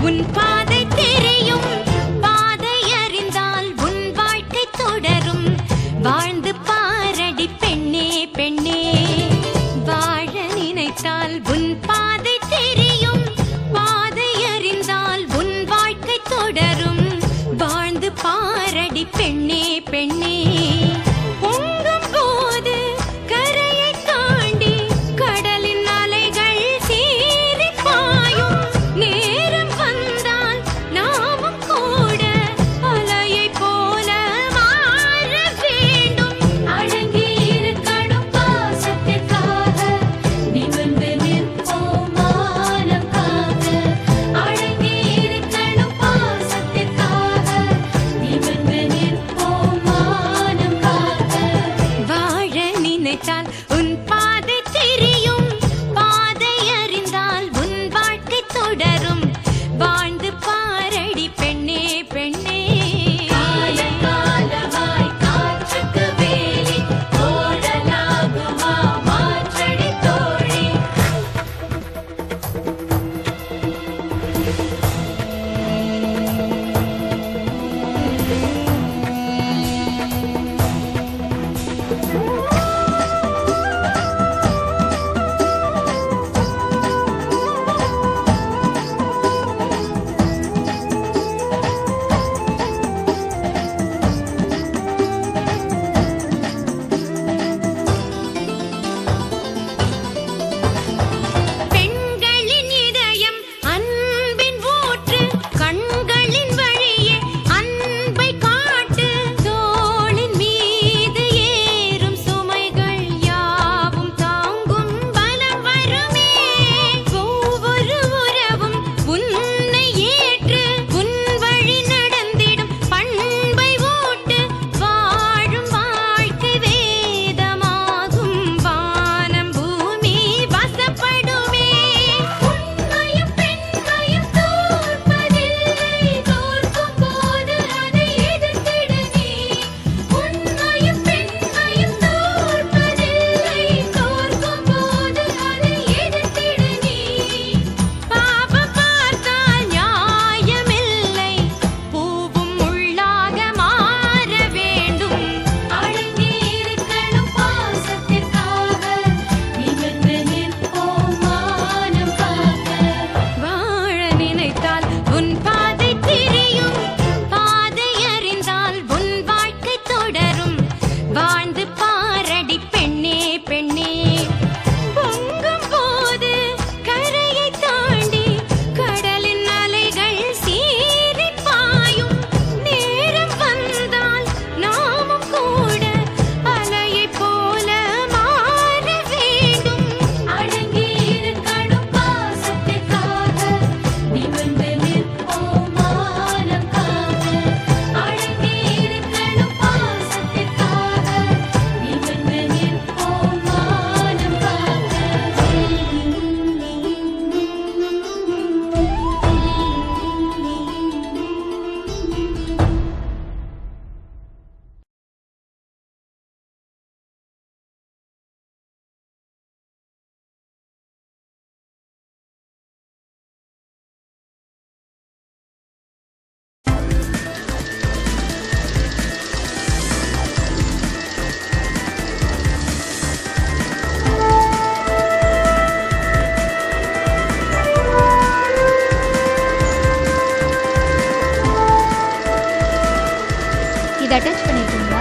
உன் பாதை தெரியும், பாதை அறிந்தால் உன் வாழ்க்கை தொடரும். வாழ்ந்து பாரடி பெண்ணே பெண்ணே, வாழ நினைத்தால் உன் பாதை தெரியும், பாதை அறிந்தால் உன் வாழ்க்கை தொடரும். வாழ்ந்து பாரடி பெண்ணே பெண்ணே. பொங்கும் போது கரையை தாண்டி கடலின் அலைகள் சீறி பாயும். நேரம் வந்தால் நாமும் கூட அலையை போல மாற வேண்டும். அடங்கி இருக்கணும் பாசத்திற்காக, நிமிர்ந்து நிற்போம் மானம் காக்க. அடங்கி இருக்கணும் பாசத்திற்காக, நிமிர்ந்து நிற்போம் மானம் காக்க. வாழ நினைத்தால் உன் பாதை தெரியும், பாதை அறிந்தால் உன் வாழ்க்கை தொடரும். வாழ்ந்து பாரடி பெண்ணே பெண்ணே. காலகாலமாய் காற்றுக்கு வேலி ஓடலாகுமா மாற்றடி தோழி. பெண்களின் இதயம் அன்பின் ஊற்று, கண்களின் வழியே அன்பை காட்டு. தோளின் மீது ஏறும் சுமைகள் யாவும் தாங்கும் பலம் வருமே. ஒவ்வொரு உறவும் உன்னை ஏற்று உன் வழி நடந்திடும் பண்பை ஊட்டு. வாழும் வாழ்க்கை வேதமாகும், வானம் பூமி வசப்படுமே. உண்மையும் பெண்மையும் தோற்பதில்லை, தோற்கும் போது அதை எதிர்த்திடு நீ. உண்மையும் பெண்மையும் தோற்பதில்லை, தோற்கும் போது அதை எதிர்த்திடு நீ. பாவம் பார்த்தால் நியாயமில்லை, பூவும் முள்ளாக மாற வேண்டும். அடங்கி இருக்கணும் பாசத்திற்காக, நிமிர்ந்து நிற்போம் மானம் காக்க. வாழ நினைத்தால் உன் பாதை தெரியும், பாதை அறிந்தால் உன் வாழ்க்கை தொடரும். வாழ்ந்து பாரடி பெண்ணே பெண்ணே. பொங்கும் போது கரையை தாண்டி கடலின் அலைகள் சீறி பாயும். நேரம் வந்தால் நாமும் கூட அலையை போல மாற வேண்டும். அடங்கி இருக்கணும் பாசத்திற்காக, நிமிர்ந்து நிற்போம் மானம் காக்க. அடங்கி இருக்கணும் பாசத்திற்காக, நிமிர்ந்து நிற்போம் மானம் காக்க. இதை அட்டாச் பண்ணிருக்கீங்களா?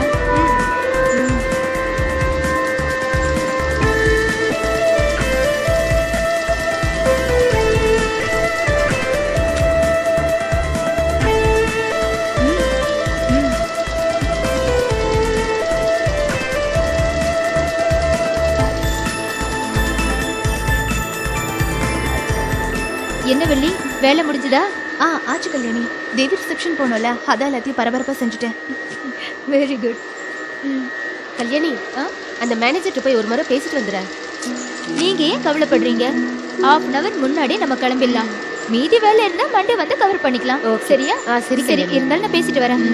என்ன வெள்ளி, வேலை முடிஞ்சுதா? ஆச்சு கல்யாணி. தேவி ரிசப்ஷன் போனோம்ல, அதான் எல்லாத்தையும் பரபரப்பா செஞ்சுட்டேன். Very good. கல்யாணி, அந்த மேனேஜர்கிட்ட போய் ஒரு முறை பேசிட்டு வந்துடுற. நீங்க ஏன் கவலைப்படுறீங்க? ஹாஃப் அன் அவர் முன்னாடி நம்ம கிளம்பிடலாம். மீதி வேலை இருந்தா மண்டே வந்து கவர் பண்ணிக்கலாம். சரியா? சரி சரி, இருந்தாலும் நான் பேசிட்டு வரேன்.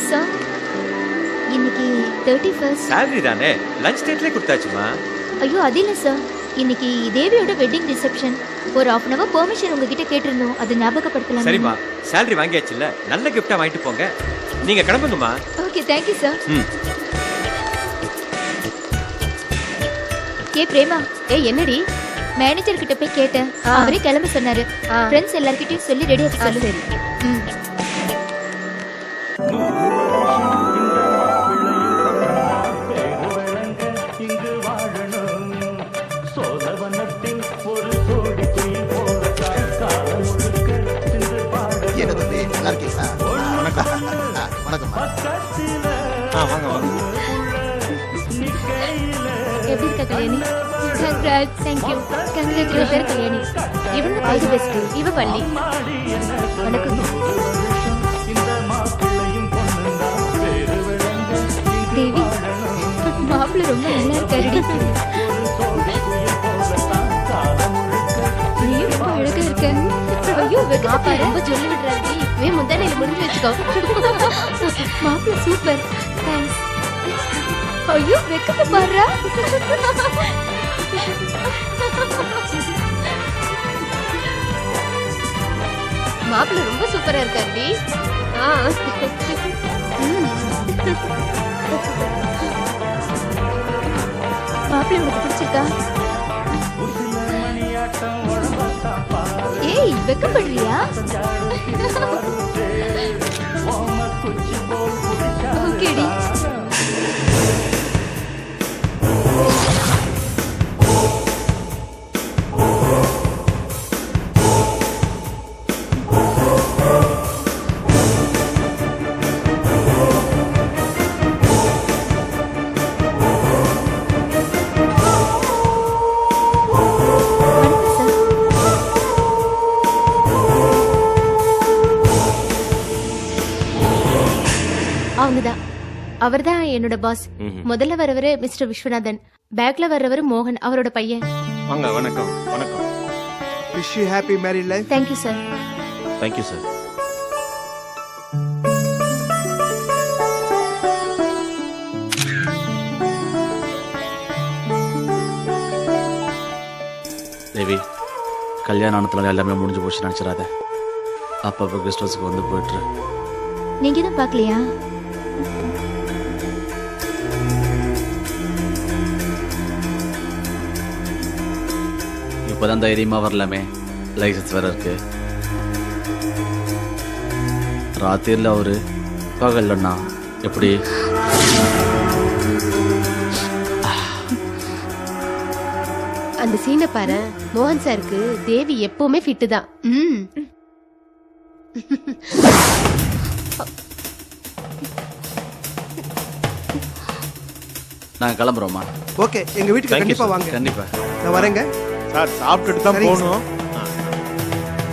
சார், இன்னைக்கு 31st. சாலரி தானே, லஞ்ச் டேட்லயே கொடுத்தாச்சுமா. ஐயோ அது இல்ல சார், இன்னைக்கு தேவியோட வெட்டிங் ரிசப்ஷன். ஒரு 1/2 hour பெர்மிஷன் உங்ககிட்ட கேட்டிருந்தோம். அது ஞாபகப்படுத்தலாம். சரிம்மா, salary வாங்கியாச்சுல்ல, நல்ல gift-ஆ வாங்கிட்டு போங்க. நீங்க கிளம்புங்கம்மா. Okay, thank you sir. ம். ஏ பிரேமா, என்னடி? மேனேஜர் கிட்ட போய் கேட்டேன். அவரே கிளம்ப சொன்னாரு. ஃப்ரெண்ட்ஸ் எல்லார்கிட்டயும் சொல்லி ரெடி ஆக சொல்லு. சரி. ம். என்ன தம்பி, நல்லா இருக்கீங்களா? வணக்கம். வாங்க வாங்க. எப்படி இருக்க Kalyani? Congrats. Thank you. Congratulations Kalyani. இவங்க பைது பெஸ்ட், இவ பள்ளி. வணக்கம். தேவி, மாப்பிள்ளை ரொம்ப நல்லா இருக்காருடி. நீயும் ரொம்ப அழகா இருக்க. ஐயோ, மாப்பா ரொம்ப சொல்லி விடுறாரு. இப்பவே முந்தானையில முடிஞ்சு வச்சுக்கோ. மாப்பிள்ளை சூப்பர். தேங்க்ஸ். ஐயோ, வெக்கத்தை பாருடா. மாப்பிள்ளை ரொம்ப சூப்பரா இருக்காருடி. மாப்பிள்ளை உனக்கு பிடிச்சிருக்கா? ஏய், வெக்கப்படுறியா? ஓகேடி. அவங்கதான். அவர்தான் என்னோட பாஸ். முதல்ல வரவரு மிஸ்டர் விஸ்வநாதன், பேக்ல வர்றவரு மோகன், அவரோட பையன். வாங்க. வணக்கம். வணக்கம். Wish you happy married life. Thank you sir. Thank you sir. Devi, கல்யாண ஆனத்துல எல்லாமே முடிஞ்சு போச்சு நினைச்சிடாத. அப்பப்போ கெஸ்ட் ஹவுஸ்க்கு வந்து போயிட்டு. நீங்க தான் பாக்கலையா? இப்போதான் தைரியமா வரலாமே, லைசன்ஸ் வேற இருக்கு. ராத்திரில அவரு பகல்லண்ணா எப்படி? அந்த சீனை பாரு. மோகன் சாருக்கு தேவி எப்பவுமே ஃபிட்டு தான். நாங்க கிளம்புறோமா? ஓகே, எங்க வீட்டுக்கு கண்டிப்பா வாங்க. கண்டிப்பா நான் வரேங்க. சார் சாப்பிட்டுட்டு தான் சரிங்க போகணும்.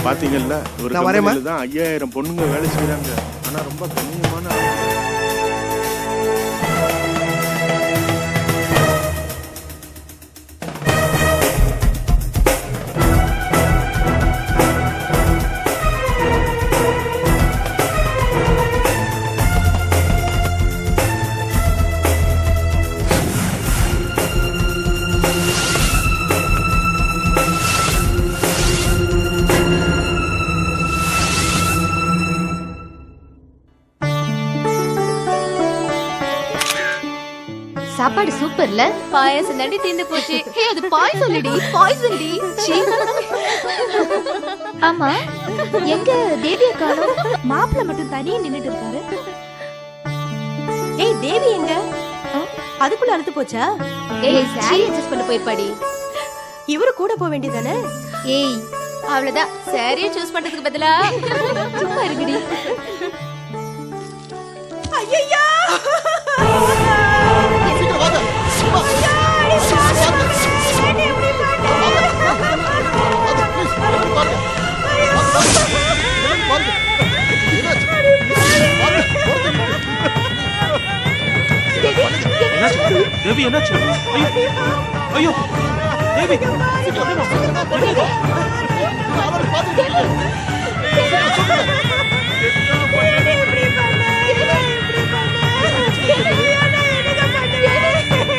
பாத்தீங்கல்ல, ஒரு நான் வரேம்மா. கம்பெனில தான் 5000 பொண்ணுங்க வேலை செய்யறாங்க. ஆனா ரொம்ப கண்ணியமான ஆளு. சாப்பாடு சூப்பர்ல. பாயாசம் தாண்டி தீந்து போச்சு. ஹே, அது பாய்சன் இல்லடி, பாய்சன் டி. ஆமா, எங்க தேவியை காணோம்? மாப்பிள்ள மட்டும் தனியே நின்னுட்டு இருக்காரு. ஏய், தேவி எங்க? அதுக்குள்ள அழுத்து போச்சா? ஏய், சாரி அட்ஜஸ்ட் பண்ண போயிருப்பாடி. இவரு கூட போக வேண்டியதானே? ஏய், அவ்வளவுதான். சாரியை சூஸ் பண்றதுக்கு பதிலா சும்மா இருக்குடி. ஐயையோ! சீக்கிரம் வாங்க. தேவி, என்னாச்சு? ஐயோ, தேவி.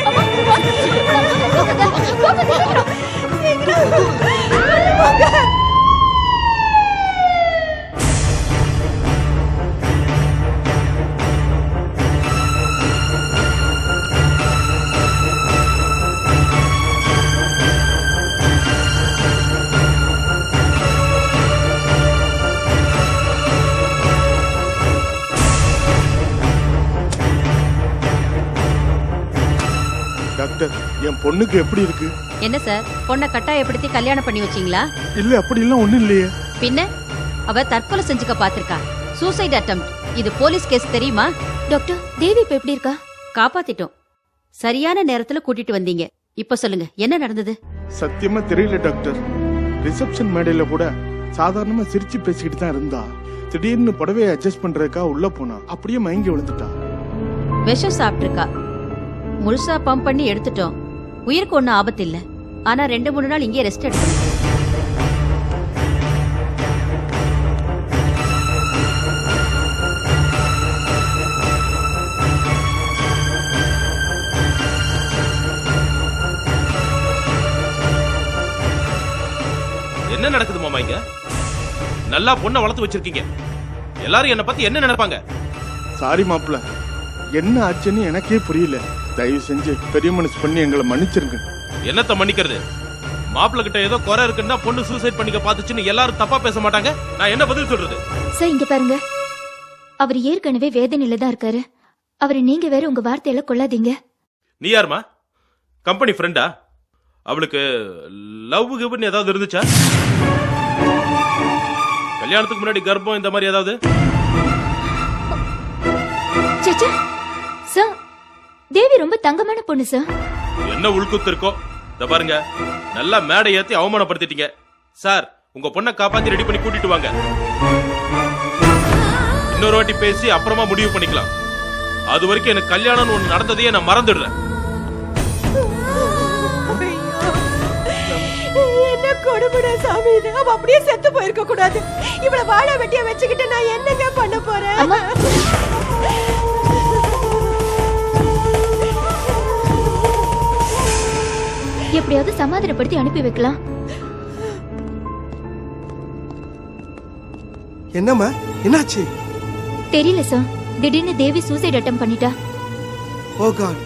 அம்மா, டாக்டர் என் பொண்ணுக்கு எப்படி இருக்கு? என்ன சார், பொண்ணை கட்டாயப்படுத்தி கல்யாணம் பண்ணி வச்சீங்களா? இல்ல அப்படி எல்லாம் ஒண்ணும் இல்லையே. பின்ன அவ தற்கொலை செஞ்சுக்க பாத்திருக்கா. Suicide attempt. இது போலீஸ் கேஸ் தெரியுமா? டாக்டர் தேவி இப்ப எப்படி இருக்கா? காப்பாத்திட்டோம். சரியான நேரத்துல கூட்டிட்டு வந்தீங்க. இப்ப சொல்லுங்க, என்ன நடந்தது? சத்தியமா தெரியல டாக்டர். ரிசப்ஷன் மேடையில கூட சாதாரணமா சிரிச்சு பேசிக்கிட்டு தான் இருந்தா. திடீர்னு புடவையை அட்ஜஸ்ட் பண்றதுக்கா உள்ள போனா அப்படியே மயங்கி விழுந்துட்டா. விஷம் சாப்பிட்டிருக்கா. முழுசா பம்ப் பண்ணி எடுத்துட்டோம். உயிருக்கு ஒன்னும் ஆபத்து இல்ல. ஆனா 2-3 நாள் இங்கே ரெஸ்ட் எடுக்கணும். என்ன நடக்குது மாமா இங்க? நல்லா பொண்ணை வளர்த்து வச்சிருக்கீங்க. எல்லாரும் என்ன பத்தி என்ன நினைப்பாங்க? சாரி மாப்பிள்ள, என்ன ஆச்சுன்னு எனக்கே புரியல. தயவு செஞ்சு பெரிய மனசு பண்ணி எங்களை மன்னிச்சிருங்க. என்னத்த மன்னிக்கிறது? மாப்பிள்ள கிட்ட ஏதோ குறை இருக்குன்னா பொண்ணு சூசைட் பண்ணிக்க பாத்துச்சுன்னு எல்லாரும் தப்பா பேச மாட்டாங்க. நான் என்ன பதில் சொல்றது? சார் இங்க பாருங்க, அவர் ஏற்கனவே வேதனையில தான் இருக்காரு. அவரை நீங்க வேற உங்க வார்த்தையில கொள்ளாதீங்க. நீ யாருமா? கம்பெனி ஃப்ரெண்டா? அவளுக்கு லவ் கிவ்னு ஏதாவது இருந்துச்சா? கல்யாணத்துக்கு முன்னாடி கர்ப்பம் இந்த மாதிரி ஏதாவது? சேச்சே சார், தேவி ரொம்ப தங்கமான பொண்ணு சார். என்ன உள்குத்து இருக்கோ? இத பாருங்க, நல்லா மேடை ஏத்தி அவமானப்படுத்திட்டீங்க. சார், உங்க பொண்ணை காப்பாத்தி ரெடி பண்ணி கூட்டிட்டு வாங்க. இன்னொரு வாட்டி பேசி அப்புறமா முடிவு பண்ணிக்கலாம். அது வரைக்கும் எனக்கு கல்யாணம்னு ஒண்ணு நடந்ததையே நான் மறந்துடுறேன். என்ன கொடுமைடா சாமி இது. அவ அப்படியே செத்து போயிருக்க கூடாது. இவள வாழ வெட்டிய வச்சுக்கிட்டு நான் என்னங்க பண்ண போறேன்? எப்படியாவது சமாதானப்படுத்தி அனுப்பி வைக்கலாம். என்னம்மா என்னாச்சு? தெரியல சார், திடீர்னு தேவி சூசைட் அட்டெம்ப்ட் பண்ணிட்டா. ஓ காட்,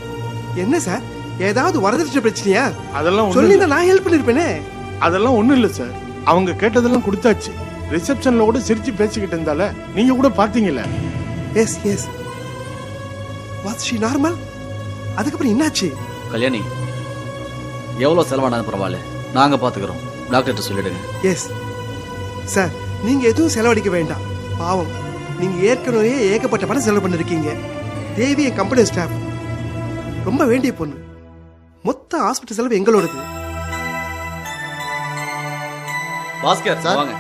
என்ன சார், ஏதாவது வரதட்சணை பிரச்சனையா? அதெல்லாம் ஒண்ணும் சொல்லி இல்ல. நான் ஹெல்ப் பண்ணிருப்பேனே. அதெல்லாம் ஒண்ணும் இல்ல சார். அவங்க கேட்டதெல்லாம் கொடுத்தாச்சு. ரிசப்ஷன்ல கூட சிரிச்சு பேசிக்கிட்டு இருந்தால நீங்க கூட பாத்தீங்கல்ல. Yes yes. Was she normal? அதுக்கப்புறம் என்னாச்சு? கல்யாணி, எவ்வளவு செலவானாலும் பரவாயில்ல, நாங்க பாத்துக்கிறோம். டாக்டர்கிட்ட சொல்லிடுங்க. எஸ் சார், நீங்க எதுவும் செலவழிக்க வேண்டாம். பாவம், நீங்க ஏற்கனவே ஏகப்பட்ட பணம் செலவு பண்ணிருக்கீங்க. தேவி என் கம்பெனி ஸ்டாஃப், ரொம்ப வேண்டிய பொண்ணு. மொத்த ஹாஸ்பிட்டல் செலவு எங்களோடது. பாஸ்கர் சார். வாங்க.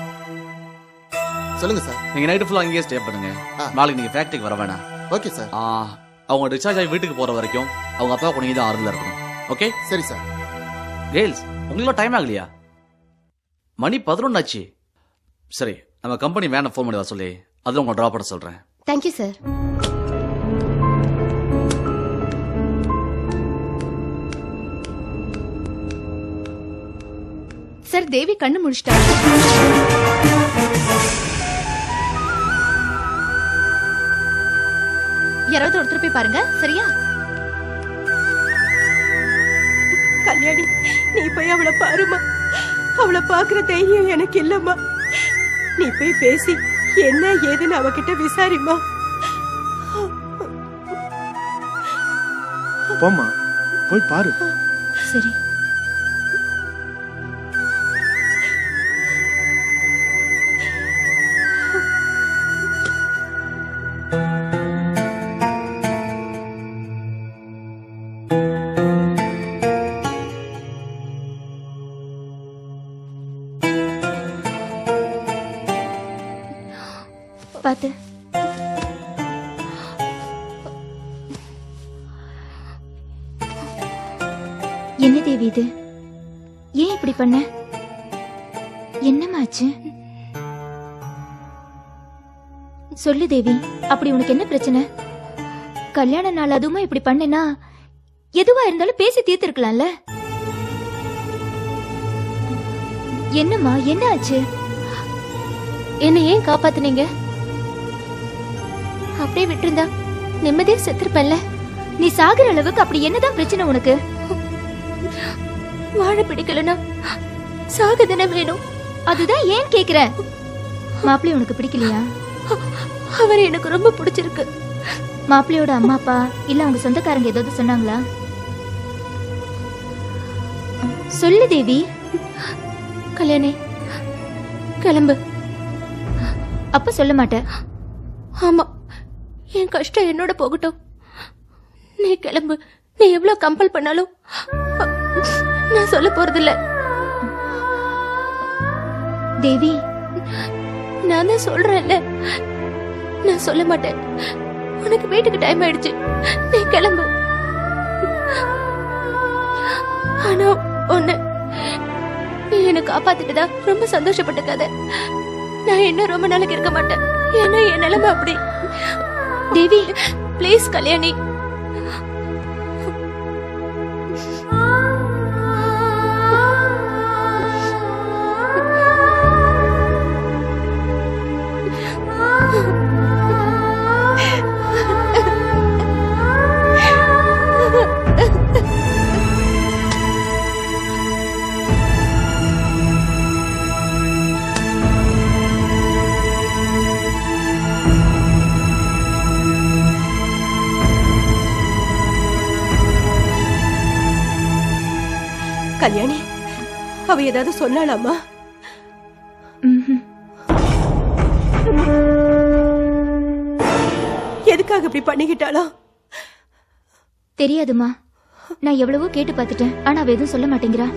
சொல்லுங்க சார். நீங்க நைட்டு ஃபுல்லா அங்கேயே ஸ்டே பண்ணுங்க. நாளைக்கு நீங்க ஃபேக்டரிக்கு வர வேணாம். Okay sir. அவங்க டிஸ்சார்ஜ் ஆகி வீட்டுக்கு போற வரைக்கும் அவங்க அப்பா கூட தான் ஆறுதலா இருக்கணும். ஓகே? சரி சார். கேர்ள்ஸ், உங்களுக்கு டைம் ஆகலையா? மணி 11 ஆச்சு. சரி, நம்ம கம்பெனி வேனை ஃபோன் பண்ணி வர சொல்லி அதில் உங்களை ட்ராப் பண்ண சொல்றேன். Thank you sir. சார் தேவி கண்ணு முடிச்சிட்டா. யாராவது ஒருத்தர் போய் பாருங்க, சரியா? கல்யாணி, நீ போய் அவளை பாருமா. அவளை பாக்குற தைரியம் எனக்கு இல்லம்மா. நீ போய் பேசி என்ன ஏதுன்னு அவகிட்ட விசாரிமா. போம்மா, போய் பாரு. சரி. பாத்து. என்ன தேவி இது? ஏன் இப்படி பண்ண? என்னமாச்சு? சொல்லு தேவி, அப்படி உனக்கு என்ன பிரச்சனை? கல்யாண நாள் அதுவுமா இப்படி பண்ணனா எதுவா இருந்தாலும் பேசி தீர்த்திருக்கலாம்ல. என்னம்மா, என்ன ஆச்சு? என்ன ஏன் காப்பாத்துனீங்க? அப்படியே விட்டுருந்தா நிம்மதியா செத்துருப்பல்ல. நீ சாகுற அளவுக்கு அப்படி என்னதான் பிரச்சனை உனக்கு? வாழ பிடிக்கலனா சாகதானே வேணும். அதுதான் ஏன் கேக்குற. மாப்பிள்ளை உனக்கு பிடிக்கலையா? அவர் எனக்கு ரொம்ப பிடிச்சிருக்கு. மாப்பிள்ளையோட அம்மா அப்பா இல்ல அவங்க சொந்தக்காரங்க ஏதாவது சொன்னாங்களா? சொல்லு தேவி. கல்யாணி கிளம்பு. அப்ப சொல்ல மாட்டேன். ஆமா, என் கஷ்டம் என்னோட போகட்டும். நீ கிளம்பு. நீ எவ்வளவு கம்பல் பண்ணாலும் நான் சொல்ல போறதில்ல. தேவி, நான் தான் சொல்றேன்ல, நான் சொல்ல மாட்டேன். உனக்கு வீட்டுக்கு டைம் ஆயிடுச்சு, நீ கிளம்பு. ஆனா ஒண்ணு, நீ என்ன காப்பாத்திட்டுதா ரொம்ப சந்தோஷப்பட்டுக்காத. நான் இன்னும் ரொம்ப நாளைக்கு இருக்க மாட்டேன். ஏன்னா என் நிலைமை அப்படி. தேவி ப்ளீஸ் கல்யாணி. கல்யாணி, அவ ஏதாவது சொன்னாளாமா? எதுக்காக இப்படி பண்ணிக்கிட்டாளோ? தெரியாதுமா. நான் எவ்வளவோ கேட்டு பார்த்துட்டேன், ஆனா அவ எதுவும் சொல்ல மாட்டேங்கிறா.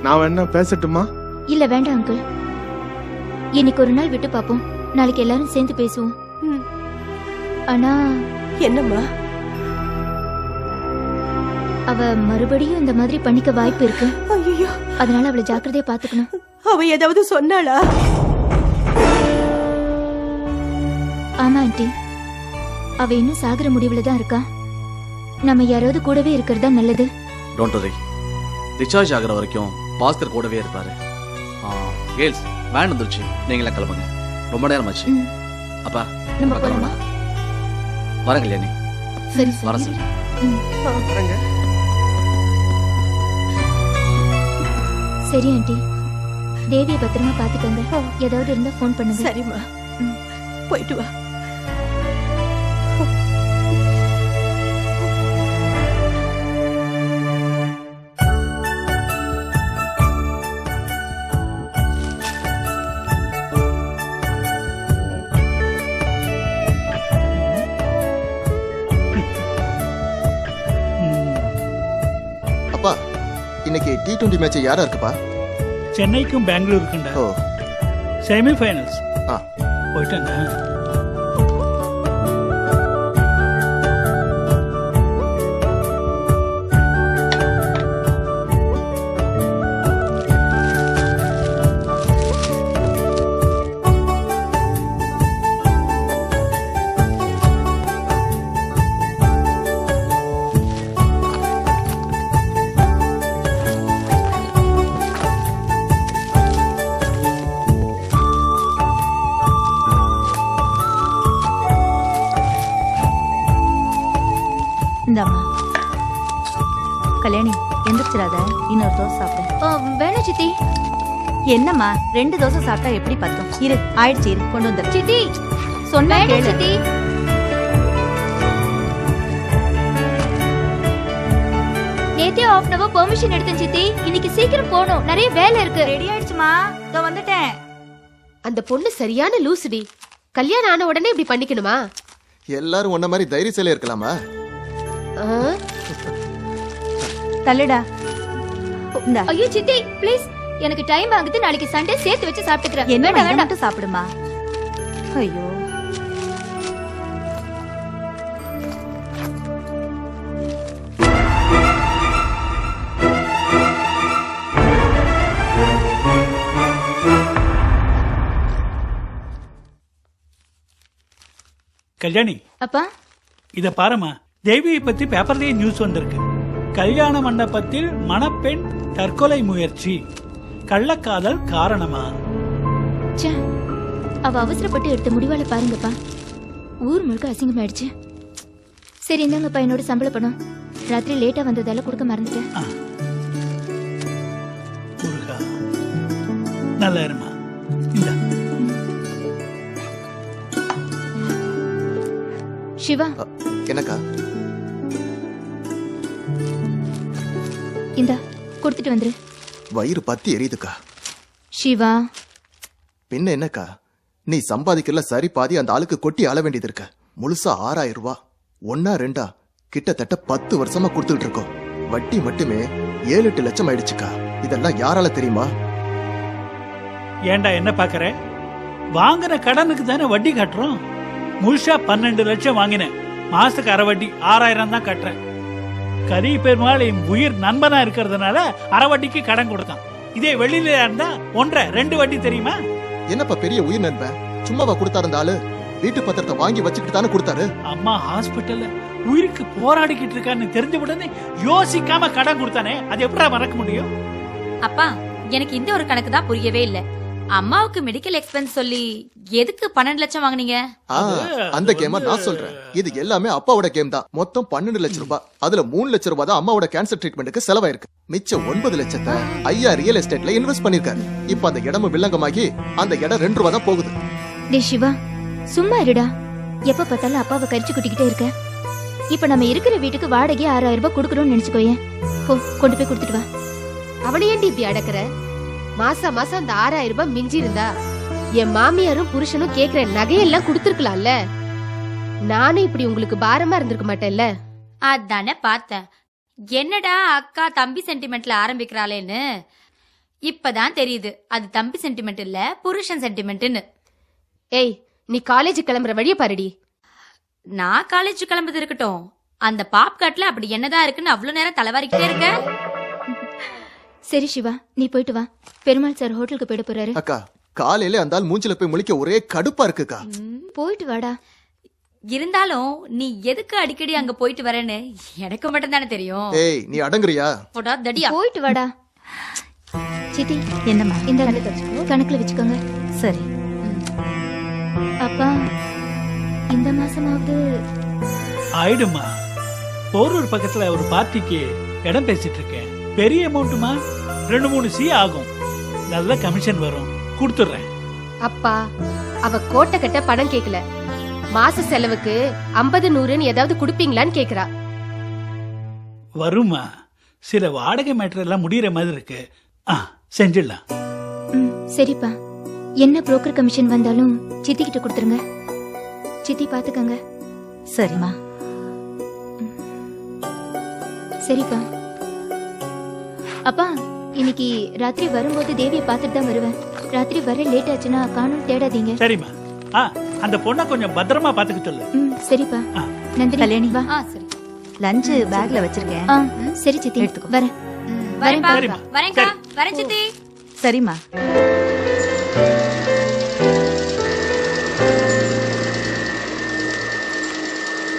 நான் வேணா பேசட்டுமா? இல்ல வேண்டாம் அங்கிள். இன்னைக்கு ஒரு நாள் விட்டு பாப்போம். நாளைக்கு எல்லாரும் சேர்ந்து பேசுவோம். ஆனா என்னம்மா? அவ மறுபடியும் இந்த மாதிரி பண்ணிக்க வாய்ப்பு இருக்கு. ஐயோ, அதனால அவளை ஜாக்கிரதையா பாத்துக்கணும். அவ ஏதாவது சொன்னாளா? ஆமா ஆண்டி, அவ இன்னும் சாகுற முடிவுல தான் இருக்கா. நம்ம யாராவது கூடவே இருக்கிறதா நல்லது. டோன்ட் வரி, டிஸ்சார்ஜ் ஆகுற வரைக்கும் பாஸ்கர் கூடவே இருப்பாரு. கேர்ள்ஸ், வேன் வந்துருச்சு, நீங்களே கிளம்புங்க. ரொம்ப நேரம் ஆச்சு. அப்பா நம்ம போலாமா? வரேன் கல்யாணி. சரி வரேன் சார். வரேங்க. சரி ஆண்டி, தேவியை பத்திரமா பாத்துக்கங்க. ஏதாவது இருந்தா போன் பண்ணுங்க. சரிம்மா, போயிட்டு வா. அப்பா, இன்னைக்கு T20 மேட்ச் யாரா இருக்குப்பா? சென்னைக்கும் பெங்களூருக்குண்டா. ஓ, செமி ஃபைனல்ஸ். ஆ, போயிட்டாங்க. இந்தாம்மா. கல்யாணி, எந்திரிச்சிடாத, இன்னொரு தோசை சாப்பிடு. வேணா சித்தி. என்னம்மா, 2 தோசை சாப்பிட்டா எப்படி பத்தும்? இரு, ஆயிடுச்சு, இரு, கொண்டு வந்துடு. சித்தி சொன்னா வேணா கேளு. சித்தி. நேத்தே ஆஃப் நவர் பெர்மிஷன் எடுத்தேன் சித்தி. இன்னைக்கு சீக்கிரம் போகணும், நிறைய வேலை இருக்கு. ரெடி ஆயிடுச்சுமா, இதோ வந்துட்டேன். அந்த பொண்ணு சரியான லூசுடி. கல்யாணம் ஆன உடனே இப்படி பண்ணிக்கணுமா? எல்லாரும் உன்ன மாதிரி தைரியசாலியா இருக்கலாமா? ஆ? தள்ளுடா. இந்தா. ஐயோ சித்தி ப்ளீஸ், எனக்கு டைம் ஆகுது. நாளைக்கு சண்டே சேர்த்து வச்சு சாப்பிட்டுக்கிறேன். என்ன வேண்டாம் வேண்டாம். மட்டும் சாப்பிடுமா. ஐயோ, கல்யாணி, அப்பா இத பாருமா. தேவியை பத்தி பேப்பர்லயே நியூஸ் வந்திருக்கு. கல்யாண மண்டபத்தில் மணப்பெண் தற்கொலை முயற்சி, கள்ளக்காதல் காரணமா? ச்சே, அவ அவசரப்பட்டு எடுத்த முடிவால பாருங்கப்பா, ஊர் முழுக்க அசிங்கமாயிடுச்சு. சரி இந்தாங்கப்பா என்னோட சம்பள பணம். ராத்திரி லேட்டா வந்ததால கொடுக்க மறந்துட்டேன். முருகா, நல்லா இருமா. இந்த சிவா, என்னக்கா? இந்தா கொடுத்துட்டு வந்துரு. வயிறு பத்தி எரியுதுக்கா. சிவா, பின்ன என்னக்கா, நீ சம்பாதிக்கல சரி பாதி அந்த ஆளுக்கு கொட்டி ஆள வேண்டியது இருக்க. முழுசா 6000 ரூபாய், 1 2 கிட்டத்தட்ட 10 வருஷமா கொடுத்துட்டு இருக்கோம். வட்டி மட்டுமே 7-8 லட்சம் ஆயிடுச்சுக்கா. இதெல்லாம் யாரால தெரியுமா? ஏண்டா என்ன பாக்குற? வாங்கின கடனுக்கு தானே வட்டி கட்டுறோம். முழுசா 12 லட்சம் வாங்கினேன். மாசத்துக்கு அரை வட்டி 6000 தான் கட்டுறேன். கரி பெருமாள் என் உயிர் நண்பனா இருக்கிறதுனால அரை வட்டிக்கு கடன் கொடுத்தான். இதே வெளியில இருந்தா 1.5-2 வட்டி தெரியுமா? என்னப்பா பெரிய உயிர் நண்பன், சும்மாவா கொடுத்தாரு அந்த ஆளு? வீட்டு பத்திரத்தை வாங்கி வச்சுக்கிட்டு தானே கொடுத்தாரு. அம்மா ஹாஸ்பிட்டல்ல உயிருக்கு போராடிக்கிட்டு இருக்கான்னு தெரிஞ்ச உடனே யோசிக்காம கடன் கொடுத்தானே, அது எப்படா மறக்க முடியும்? அப்பா, எனக்கு இந்த ஒரு கணக்கு தான் புரியவே இல்ல. அம்மாவுக்கு மெடிக்கல் எக்ஸ்பென்ஸ் சொல்லி எதுக்கு 12 லட்சம் வாங்குனீங்க? அந்த கேம நான் சொல்றேன். இது எல்லாமே அப்பாவோட கேம் தான். மொத்தம் 12 லட்சம் ரூபாய். அதுல 3 லட்சம் ரூபாய் தான் அம்மாவோட கேன்சர் ட்ரீட்மெண்ட்டுக்கு செலவாயிருக்கு. மிச்சம் 9 லட்சத்தை ஐயா ரியல் எஸ்டேட்ல இன்வெஸ்ட் பண்ணிருக்காரு. இப்ப அந்த இடமும் வில்லங்கமாகி அந்த இடம் 2 ரூபாய் தான் போகுது. டே சிவா, சும்மா இருடா. எப்ப பார்த்தாலும் அப்பாவை கரிச்சு குட்டிக்கிட்டே இருக்க. இப்ப நம்ம இருக்கிற வீட்டுக்கு வாடகை 6000 ரூபாய் கொடுக்கணும்னு நினைச்சுக்கோயேன். போ, கொண்டு போய் கொடுத்துட்டு வா. அவனை ஏன்டி இப்படி அடக்குற? மாசம் மாசம் அந்த 6000 ரூபாய் மிஞ்சி இருந்தா என் மாமியாரும் புருஷனும் கேக்குற நகையெல்லாம் கொடுத்துருக்கலாம்ல. நானும் இப்படி உங்களுக்கு பாரமா இருந்திருக்க மாட்டேன்ல. அதானே பார்த்தேன். என்னடா அக்கா தம்பி சென்டிமெண்ட்ல ஆரம்பிக்கிறாளேன்னு. இப்பதான் தெரியுது அது தம்பி சென்டிமெண்ட் இல்ல, புருஷன் சென்டிமெண்ட்னு. ஏய், நீ காலேஜ் கிளம்புற வழிய பாருடி. நான் காலேஜ் கிளம்புது இருக்கட்டும், அந்த பாப்காட்ல அப்படி என்னதான் இருக்குன்னு அவ்வளவு நேரம் தலைவாரிக்கிட்டே இருக்க. சரி சிவா, நீ போயிட்டு வா. பெருமாள் சார் ஹோட்டலுக்கு போயிட போறாரு. அக்கா, காலையில அந்த ஆள் மூஞ்சில போய் முழிக்க ஒரே கடுப்பா இருக்குக்கா. போயிட்டு வாடா. இருந்தாலும் நீ எதுக்கு அடிக்கடி அங்க போயிட்டு வரேன்னு எனக்கு மட்டும் தானே தெரியும். ஏய், நீ அடங்குறியா? போடா தடியா. போயிட்டு வாடா. சித்தி, என்னம்மா? இந்த கணக்குல வச்சுக்கோங்க. சரி. அப்பா, இந்த மாசமாவது ஆயிடுமா. போரூர் பக்கத்துல ஒரு பார்ட்டிக்கு இடம் பேசிட்டு இருக்கேன். பெரிய அமௌண்ட்டுமா, 2-3 சி ஆகும். நல்ல கமிஷன் வரும், கொடுத்துறேன். அப்பா, அவ கோட்டை கட்ட பணம் கேக்கல. மாச செலவுக்கு 50-100 ஏதாவது குடுப்பீங்களான்னு கேக்குறா. வருமா, சில வாடகை மேட்டர் எல்லாம் முடியற மாதிரி இருக்கு. செஞ்சிடலாம். சரிப்பா. என்ன புரோக்கர் கமிஷன் வந்தாலும் சித்தி கிட்ட கொடுத்துருங்க. சித்தி பாத்துக்கங்க. சரிம்மா. சரிப்பா. அப்பா, இன்னைக்கு ராத்திரி வரும்போது தேவியை பார்த்துட்டு தான் வருவேன். ராத்திரி வர லேட் ஆச்சுன்னா காணும் தேடாதீங்க. சரிம்மா. அந்த பொண்ணை கொஞ்சம் பத்திரமா பாத்துக்க சொல்லு. சரிப்பா. நந்தினி, கல்யாணி வா. சரி. லஞ்ச் பேக்ல வச்சிருக்கேன். சரி சித்தி, எடுத்துக்கோ. வரேன். வரேன்க்கா, வரேன் சித்தி. சரிம்மா.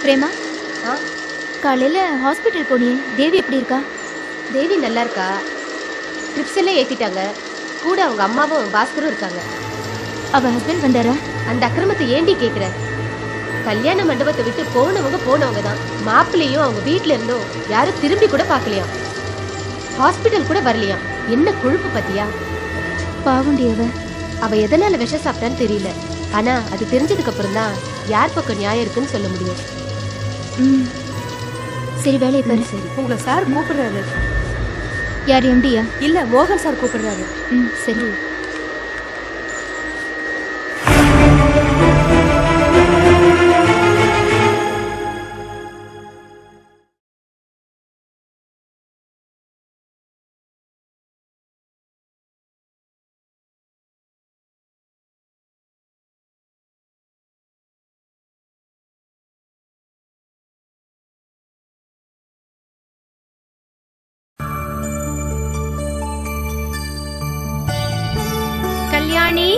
பிரேமா, காலையில ஹாஸ்பிட்டல் போனியே, தேவி எப்படி இருக்கா? தேவி நல்லா இருக்கா. ட்ரிப்ஸ் எல்லாம் ஏத்திட்டாங்க. கூட அவங்க அம்மாவும் பாஸ்கரும் இருக்காங்க. அவ ஹஸ்பண்ட் வந்தாரா? அந்த அக்கிரமத்தை ஏண்டி கேக்குற? கல்யாண மண்டபத்தை விட்டு போனவங்க தான். மாப்பிள்ளையும் அவங்க வீட்டுல இருந்தும் யாரும் திரும்பி கூட பாக்கலையாம். ஹாஸ்பிட்டல் கூட வரலையாம். என்ன கொழுப்பு பத்தியா? பாவுண்டியவ. அவ எதனால விஷம் சாப்பிட்டான்னு தெரியல. ஆனா அது தெரிஞ்சதுக்கு அப்புறம் தான் யார் பக்கம் நியாயம் இருக்குன்னு சொல்ல முடியும். சரி, வேலையை பாரு. சரி, உங்களை சார் கூப்பிடுறாரு. யார், எம்டியா? இல்ல, மோகன் சார் கூப்பிடுறாரு. சரி. கல்யாணி,